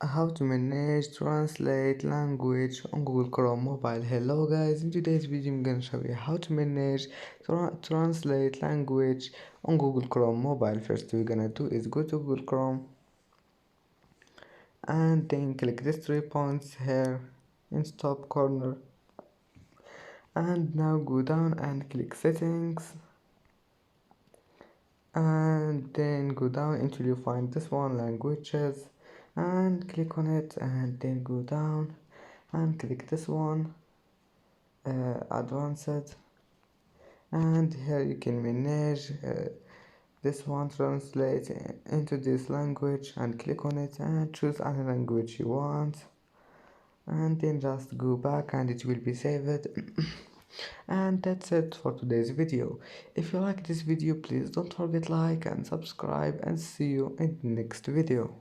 How to manage translate language on Google Chrome mobile. Hello guys, in today's video I'm gonna show you how to manage translate language on Google Chrome mobile. First we're gonna do is go to Google Chrome and then click these 3 points here in top corner, and now go down and click settings, and then go down until you find this one, languages, and click on it, and then go down and click this one, advanced, and here you can manage this one, translate into this language, and click on it and choose any language you want, and then just go back and it will be saved. And that's it for today's video. If you like this video, please don't forget like and subscribe, and see you in the next video.